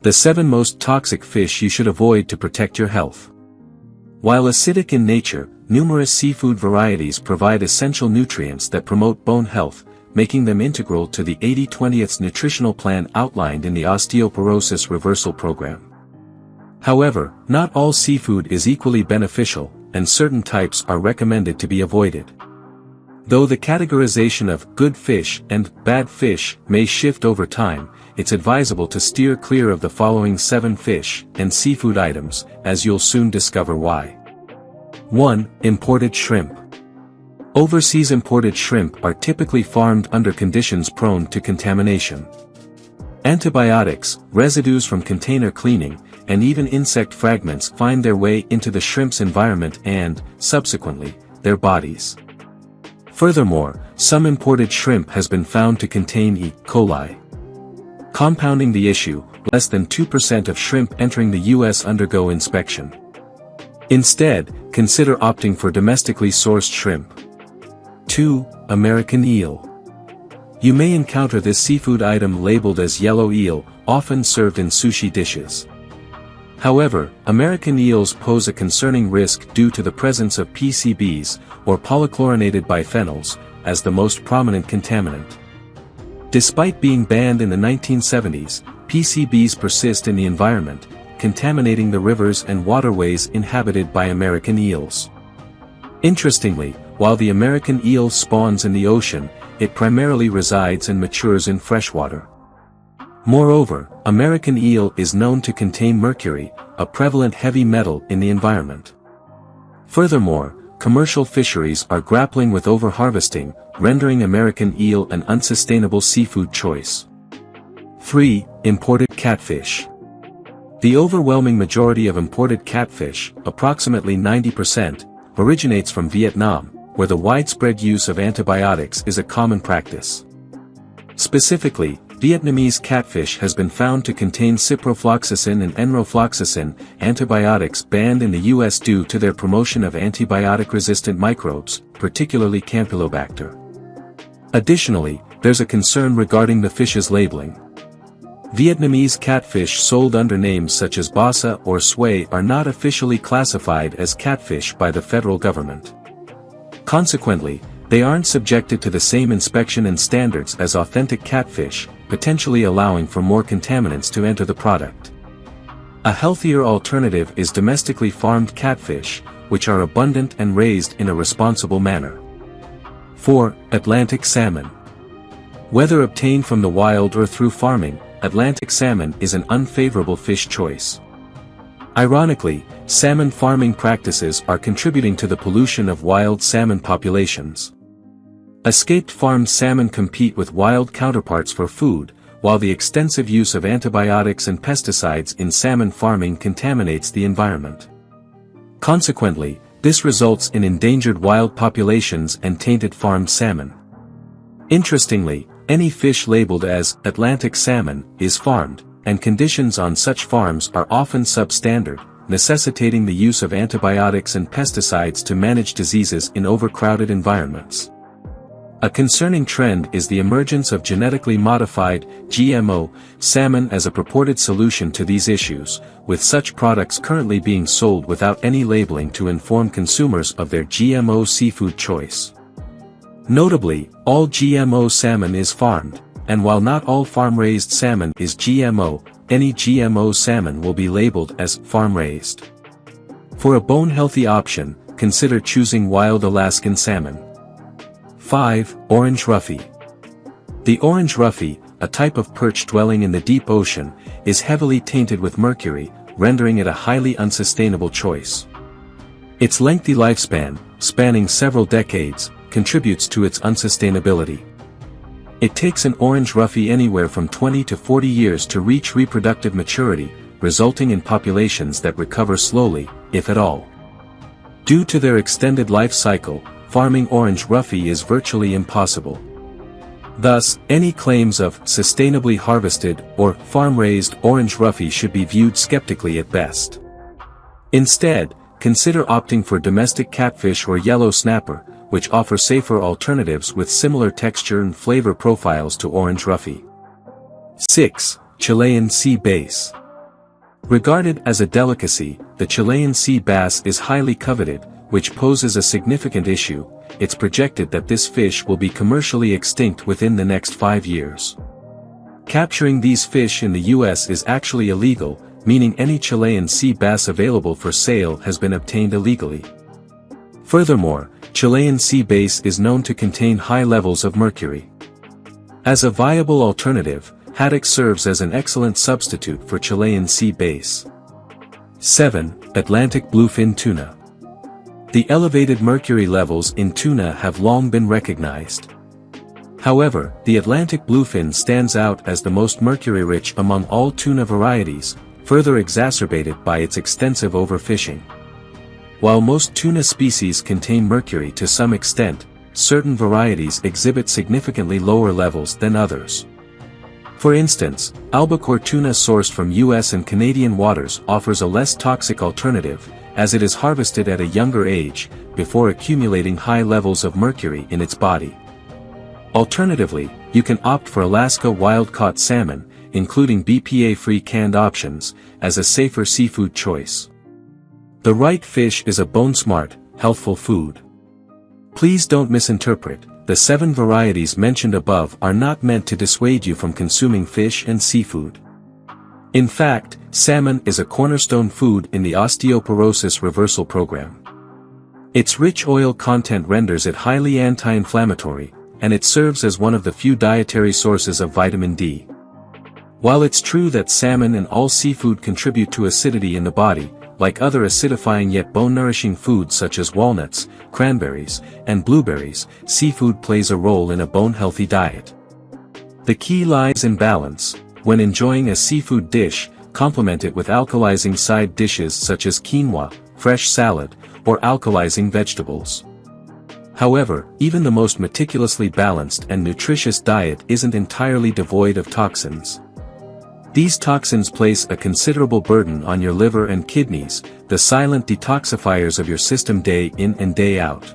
The 7 most toxic fish you should avoid to protect your health. While acidic in nature, numerous seafood varieties provide essential nutrients that promote bone health, making them integral to the 80/20 nutritional plan outlined in the Osteoporosis Reversal Program. However, not all seafood is equally beneficial, and certain types are recommended to be avoided. Though the categorization of good fish and bad fish may shift over time, it's advisable to steer clear of the following 7 fish and seafood items, as you'll soon discover why. 1. Imported shrimp. Overseas imported shrimp are typically farmed under conditions prone to contamination. Antibiotics, residues from container cleaning, and even insect fragments find their way into the shrimp's environment and, subsequently, their bodies. Furthermore, some imported shrimp has been found to contain E. coli. Compounding the issue, less than 2% of shrimp entering the U.S. undergo inspection. Instead, consider opting for domestically sourced shrimp. 2. American eel. You may encounter this seafood item labeled as yellow eel, often served in sushi dishes. However, American eels pose a concerning risk due to the presence of PCBs, or polychlorinated biphenyls, as the most prominent contaminant. Despite being banned in the 1970s, PCBs persist in the environment, contaminating the rivers and waterways inhabited by American eels. Interestingly, while the American eel spawns in the ocean, it primarily resides and matures in freshwater. Moreover, American eel is known to contain mercury, a prevalent heavy metal in the environment. Furthermore, commercial fisheries are grappling with overharvesting, rendering American eel an unsustainable seafood choice. 3. Imported catfish. The overwhelming majority of imported catfish, approximately 90%, originates from Vietnam, where the widespread use of antibiotics is a common practice. Specifically, Vietnamese catfish has been found to contain ciprofloxacin and enrofloxacin, antibiotics banned in the U.S. due to their promotion of antibiotic-resistant microbes, particularly Campylobacter. Additionally, there's a concern regarding the fish's labeling. Vietnamese catfish sold under names such as basa or sway are not officially classified as catfish by the federal government. Consequently, they aren't subjected to the same inspection and standards as authentic catfish, potentially allowing for more contaminants to enter the product. A healthier alternative is domestically farmed catfish, which are abundant and raised in a responsible manner. 4. Atlantic salmon. Whether obtained from the wild or through farming, Atlantic salmon is an unfavorable fish choice. Ironically, salmon farming practices are contributing to the pollution of wild salmon populations. Escaped farmed salmon compete with wild counterparts for food, while the extensive use of antibiotics and pesticides in salmon farming contaminates the environment. Consequently, this results in endangered wild populations and tainted farmed salmon. Interestingly, any fish labeled as Atlantic salmon is farmed, and conditions on such farms are often substandard, necessitating the use of antibiotics and pesticides to manage diseases in overcrowded environments. A concerning trend is the emergence of genetically modified, GMO, salmon as a purported solution to these issues, with such products currently being sold without any labeling to inform consumers of their GMO seafood choice. Notably, all GMO salmon is farmed, and while not all farm-raised salmon is GMO, any GMO salmon will be labeled as farm-raised. For a bone-healthy option, consider choosing wild Alaskan salmon. 5. Orange Ruffy. The orange Ruffy, a type of perch dwelling in the deep ocean, is heavily tainted with mercury, rendering it a highly unsustainable choice. Its lengthy lifespan, spanning several decades, contributes to its unsustainability. It takes an orange Ruffy anywhere from 20 to 40 years to reach reproductive maturity, resulting in populations that recover slowly, if at all. Due to their extended life cycle, farming orange Ruffy is virtually impossible. Thus, any claims of sustainably harvested or farm-raised orange Ruffy should be viewed skeptically at best. Instead, consider opting for domestic catfish or yellow snapper, which offer safer alternatives with similar texture and flavor profiles to orange Ruffy. 6. Chilean Sea Bass. Regarded as a delicacy, the Chilean sea bass is highly coveted, which poses a significant issue. It's projected that this fish will be commercially extinct within the next 5 years. Capturing these fish in the US is actually illegal, meaning any Chilean sea bass available for sale has been obtained illegally. Furthermore, Chilean sea bass is known to contain high levels of mercury. As a viable alternative, haddock serves as an excellent substitute for Chilean sea bass. 7. Atlantic bluefin tuna. The elevated mercury levels in tuna have long been recognized. However, the Atlantic bluefin stands out as the most mercury-rich among all tuna varieties, further exacerbated by its extensive overfishing. While most tuna species contain mercury to some extent, certain varieties exhibit significantly lower levels than others. For instance, albacore tuna sourced from US and Canadian waters offers a less toxic alternative, as it is harvested at a younger age, before accumulating high levels of mercury in its body. Alternatively, you can opt for Alaska wild-caught salmon, including BPA-free canned options, as a safer seafood choice. The right fish is a bone-smart, healthful food. Please don't misinterpret, the 7 varieties mentioned above are not meant to dissuade you from consuming fish and seafood. In fact, salmon is a cornerstone food in the Osteoporosis Reversal Program. Its rich oil content renders it highly anti-inflammatory, and it serves as one of the few dietary sources of vitamin D. While it's true that salmon and all seafood contribute to acidity in the body, like other acidifying yet bone-nourishing foods such as walnuts, cranberries, and blueberries, seafood plays a role in a bone-healthy diet. The key lies in balance. When enjoying a seafood dish, complement it with alkalizing side dishes such as quinoa, fresh salad, or alkalizing vegetables. However, even the most meticulously balanced and nutritious diet isn't entirely devoid of toxins. These toxins place a considerable burden on your liver and kidneys, the silent detoxifiers of your system day in and day out.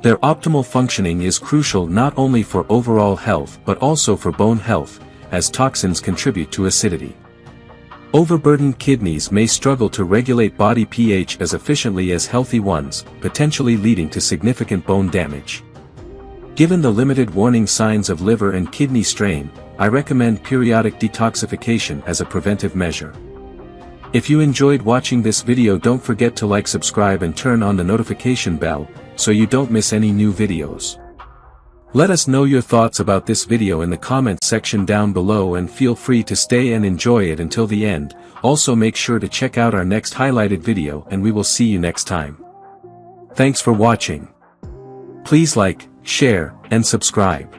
Their optimal functioning is crucial not only for overall health but also for bone health, as toxins contribute to acidity. Overburdened kidneys may struggle to regulate body pH as efficiently as healthy ones, potentially leading to significant bone damage. Given the limited warning signs of liver and kidney strain, I recommend periodic detoxification as a preventive measure. If you enjoyed watching this video, don't forget to like, subscribe and turn on the notification bell, so you don't miss any new videos. Let us know your thoughts about this video in the comments section down below, and feel free to stay and enjoy it until the end. Also make sure to check out our next highlighted video, and we will see you next time. Thanks for watching. Please like, share, and subscribe.